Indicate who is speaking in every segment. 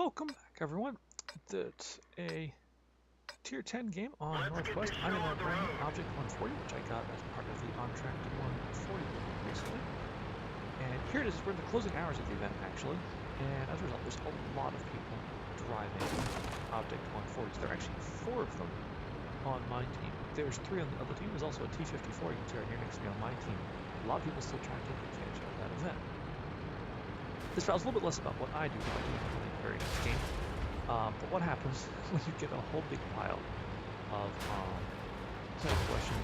Speaker 1: Welcome back, everyone. It's a Tier 10 game on Northwest. I'm in a brand new Object 140, which I got as part of the On Track to 140 recently. And here it is. We're in the closing hours of the event, actually. And as a result, there's a lot of people driving Object 140s. There are actually 4 of them on my team. There's 3 on the other team. There's also a T-54 you can see right here next to me on my team. A lot of people still trying to take advantage of that event. This battle's a little bit less about what I do, but I do play a very nice game. But what happens when you get a whole big pile of, it's not a question,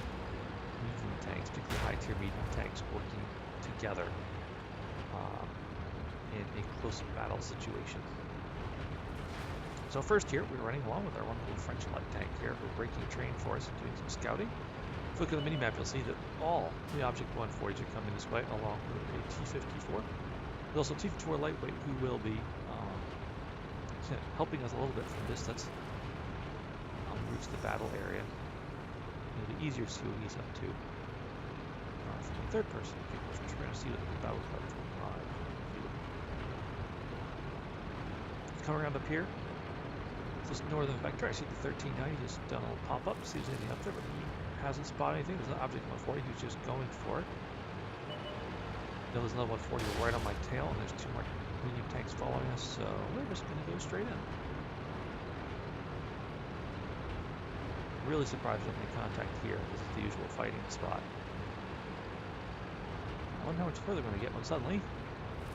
Speaker 1: medium tanks, particularly high-tier medium tanks, working together in a close battle situation. So first here, we're running along with our wonderful French light tank here. We're breaking terrain for us and doing some scouting. If you look at the minimap, you'll see that all the Object 140s are coming this way, along with a T-54. There's also T-54 lightweight, who will be helping us a little bit from distance on routes to the battle area. It'll be easier to see what he's up to from the third person view, which we're going to see what the battle card from live view. Coming around up here, just northern vector, I see the 1390 just done a little pop-up, see if there's anything up there, but he hasn't spotted anything. There's an Object 140 who's just going for it. There's another 140 right on my tail, and there's 2 more medium tanks following us, so we're just going to go straight in. Really surprised with any contact here. This is the usual fighting spot. I wonder how much further we're going to get when suddenly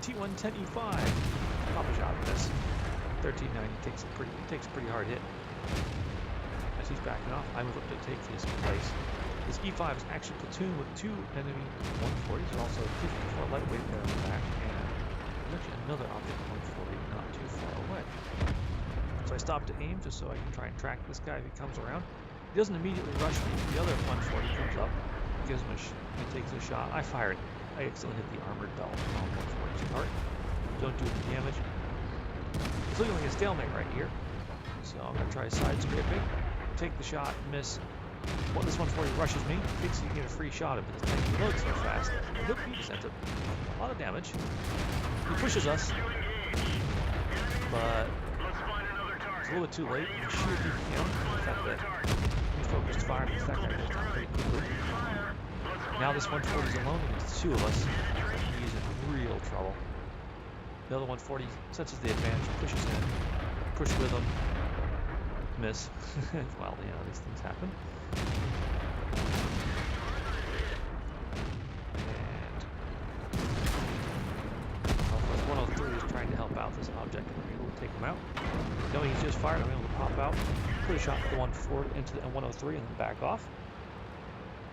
Speaker 1: T-110E5 pop a shot at this. 1390 takes a pretty hard hit. As he's backing off, I move up to take his place. This E5 is actually platooned with 2 enemy 140s and also a T-54 lightweight there in the back, and there's actually another Object 140 not too far away. So I stop to aim just so I can try and track this guy if he comes around. He doesn't immediately rush me. The other 140 comes up, gives him he takes a shot. I fired. I accidentally hit the armored belt on 140's part. Don't do any damage. It's looking like a stalemate right here. So I'm going to try side scraping. Take the shot, miss. Well, this 140 rushes me, thinks he can get a free shot at it, but this tank reloads so fast. He'll be sent a lot of damage. He pushes us, but it's a little bit too late. The sheer DPM, the fact that we focused fire because that guy goes down pretty quickly. Now this 140 is alone against 2 of us. He's in real trouble. The other 140 senses the advantage, pushes in, push with him. Miss. Well, you know, these things happen. And Alpha 103 is trying to help out this object. We're able to take him out. Knowing he's just fired, I'm able to pop out, put a shot into the 140 into the M103 and then back off.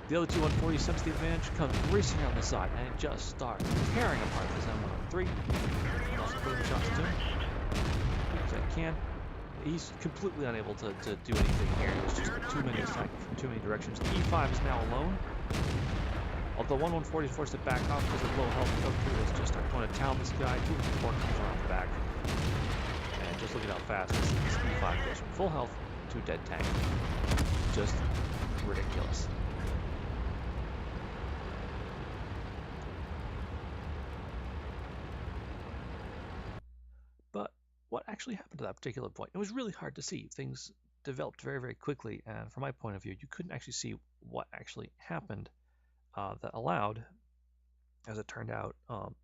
Speaker 1: The other 2 140s sense the advantage, comes racing down the side and just starts tearing apart this M103. I'm also putting shots to him as I can. He's completely unable to do anything here. It's just too many attacking from too many directions. E5 is now alone. Although 140 is forced to back off because of low health, L2 is just going to town this guy. 254 comes around the back. And just look at how fast this E5 goes from full health to a dead tank. Just ridiculous. But what actually happened to that particular point? It was really hard to see. Things developed very, very quickly, and from my point of view, you couldn't actually see what actually happened that allowed, as it turned out,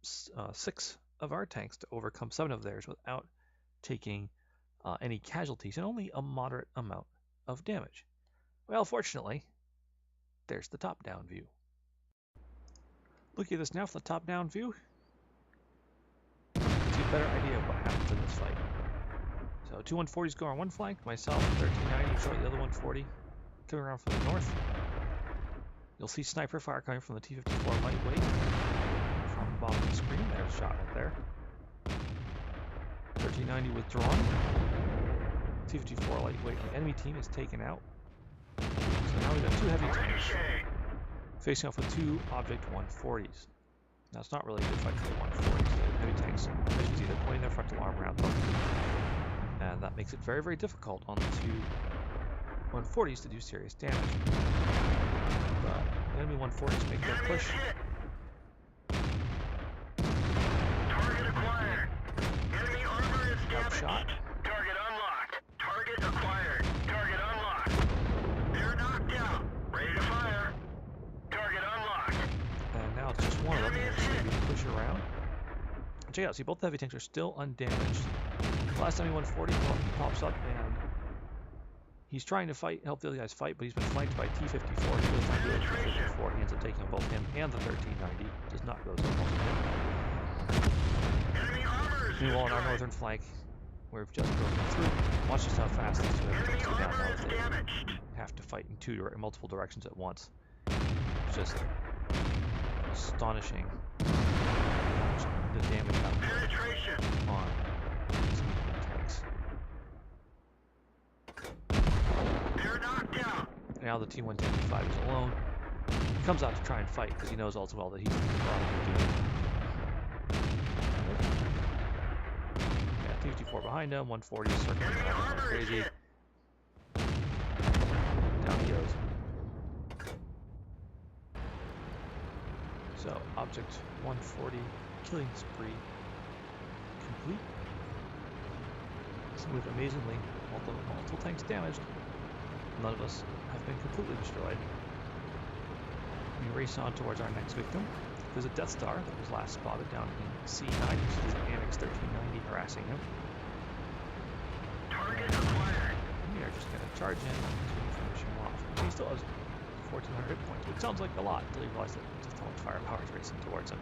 Speaker 1: 6 of our tanks to overcome 7 of theirs without taking any casualties and only a moderate amount of damage. Well, fortunately, there's the top-down view. Looking at this now from the top-down view, a better idea of what happens in this fight. So 2 140s go on one flank, myself, 1390, short the other 140, coming around from the north. You'll see sniper fire coming from the T-54 lightweight from the bottom of the screen. There's a shot right there. 1390 withdrawn. T-54 lightweight, the enemy team is taken out. So now we've got 2 heavy tanks facing off with 2 Object 140s. Now, it's not really a good fight for the 140s. The heavy tanks, as you can see, they're pointing their frontal arm around them. And that makes it very, very difficult on the 2 140s to do serious damage. But the enemy 140s make their push. shot.
Speaker 2: Target unlocked. Target acquired. Target unlocked. They're knocked out. Ready to fire. Target unlocked.
Speaker 1: And now it's just one of them. So maybe push around. Check it out. See, both the heavy tanks are still undamaged. Last time he won 40, well, he pops up and he's trying to help the other guys fight, but he's been flanked by T-54. He goes down to the T-54. He ends up taking both him and the 1390. Does not go so well.
Speaker 2: Enemy armor is
Speaker 1: Meanwhile, on our
Speaker 2: destroyed.
Speaker 1: northern flank, we've just broken through. Watch just how fast these two
Speaker 2: Enemy
Speaker 1: tanks go down
Speaker 2: armor
Speaker 1: now
Speaker 2: is
Speaker 1: that they
Speaker 2: damaged.
Speaker 1: have to fight in multiple directions at once. It's just astonishing the damage output
Speaker 2: Penetration.
Speaker 1: on these medium tanks.
Speaker 2: They're knocked out.
Speaker 1: Now the T-110E5 is alone. He comes out to try and fight because he knows all too well that he's probably doing it. Yeah, T-54 behind him, 140 circling
Speaker 2: Enemy
Speaker 1: around like
Speaker 2: armor is
Speaker 1: crazy.
Speaker 2: hit.
Speaker 1: Down he goes. So, object 140 killing spree complete. So with amazingly multiple tanks damaged, none of us have been completely destroyed. We race on towards our next victim. There's a Death Star that was last spotted down in C9. You see the Annex 1390 harassing him.
Speaker 2: Target acquired.
Speaker 1: We are just going to charge in to finish him off. He still has 1,400 hit points, which sounds like a lot until you realize that just how much firepower is racing towards him.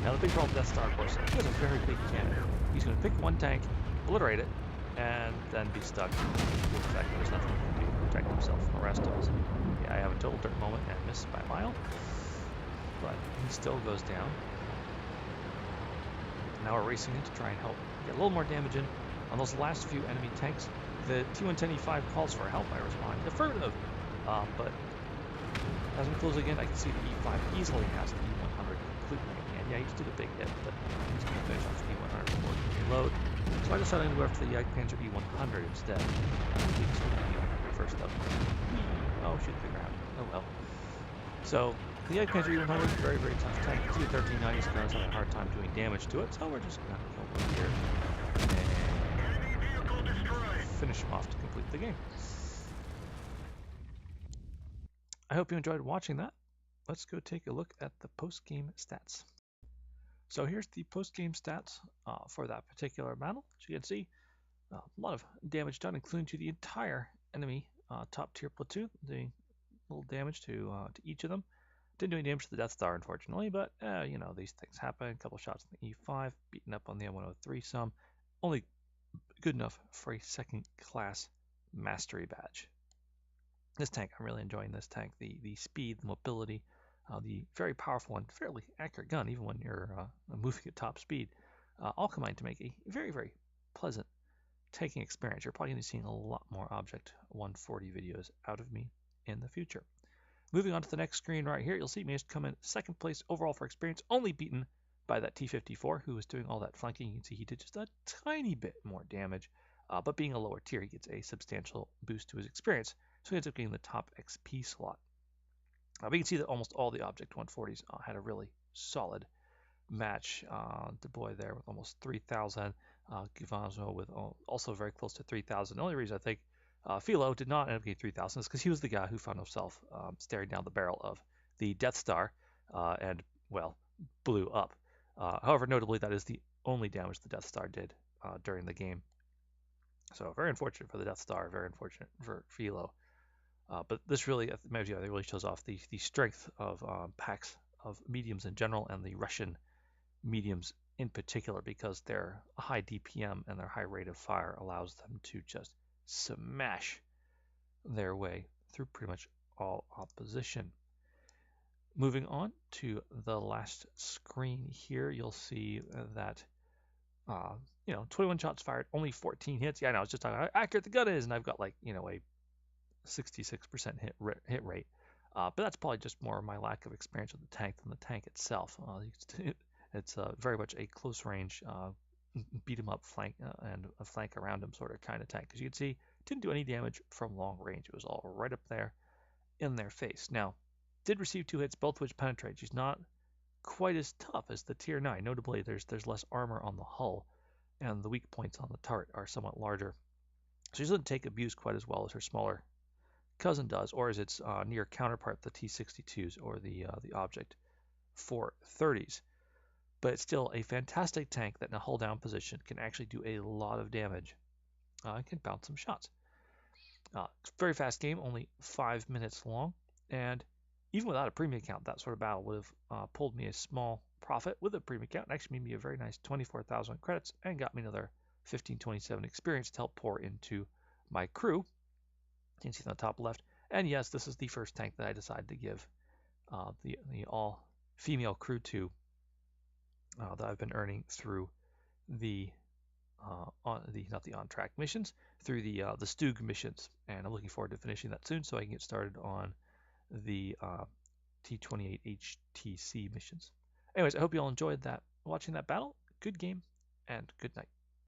Speaker 1: Now the big problem with Death Star, of course, he has a very big cannon. He's going to pick one tank, obliterate it, and then be stuck with the fact that there's nothing he can do to protect himself from the rest of us. Yeah, I have a total dirt moment and miss by a mile, but he still goes down. Now we're racing in to try and help get a little more damage in on those last few enemy tanks. The T-110E5 calls for help. I respond affirmative, but as we close again, I can see the E5 easily has the E100 completely in hand. Yeah, he just did a big hit, but he's going to finish off the E100 before he can reload. So I decided to go after the Jagdpanzer E100 instead. First up. Oh, shoot the ground. Oh well. So the Jagdpanzer E100 is a very, very tough tank. The T-1390 is going to have a hard time doing damage to it, so we're just going to kill one here
Speaker 2: Enemy vehicle destroyed.
Speaker 1: and finish him off to complete the game. I hope you enjoyed watching that. Let's go take a look at the post-game stats. So here's the post-game stats for that particular battle. As you can see, a lot of damage done, including to the entire enemy top-tier platoon. The little damage to each of them. Didn't do any damage to the Death Star, unfortunately, but you know, these things happen. A couple shots on the E5, beaten up on the M103 some. Only good enough for a second-class mastery badge. This tank, I'm really enjoying this tank. The speed, the mobility, the very powerful and fairly accurate gun, even when you're moving at top speed, all combined to make a very, very pleasant taking experience. You're probably going to be seeing a lot more Object 140 videos out of me in the future. Moving on to the next screen right here, you'll see me come in second place overall for experience, only beaten by that T-54 who was doing all that flanking. You can see he did just a tiny bit more damage, but being a lower tier, he gets a substantial boost to his experience. So he ends up getting the top XP slot. We can see that almost all the Object 140s had a really solid match. Dubois there with almost 3,000. Givanzo with also very close to 3,000. The only reason I think Philo did not end up getting 3,000 is because he was the guy who found himself staring down the barrel of the Death Star and, well, blew up. However, notably, that is the only damage the Death Star did during the game. So very unfortunate for the Death Star, very unfortunate for Philo. But this really, they really shows off the strength of packs of mediums in general and the Russian mediums in particular, because their high DPM and their high rate of fire allows them to just smash their way through pretty much all opposition. Moving on to the last screen here, you'll see that 21 shots fired, only 14 hits. Yeah, I know, I was just talking about how accurate the gun is, and I've got like, a 66% hit rate. But that's probably just more my lack of experience with the tank than the tank itself. It's very much a close range, beat him up flank and a flank around him sort of kind of tank. As you can see, didn't do any damage from long range. It was all right up there in their face. Now, did receive 2 hits, both which penetrate. She's not quite as tough as the tier 9. Notably, there's less armor on the hull, and the weak points on the turret are somewhat larger. So she doesn't take abuse quite as well as her smaller cousin does, or as its near counterpart, the T-62s or the Object 430s. But it's still a fantastic tank that in a hull down position can actually do a lot of damage and can bounce some shots. Very fast game, only 5 minutes long, and even without a premium account, that sort of battle would have pulled me a small profit. With a premium account, it actually made me a very nice 24,000 credits and got me another 1527 experience to help pour into my crew. You can see on the top left. And yes, this is the first tank that I decided to give the all-female crew to that I've been earning through the not the on-track missions, through the Stug missions, and I'm looking forward to finishing that soon so I can get started on the T28 HTC missions. Anyways, I hope you all enjoyed watching that battle. Good game, and good night.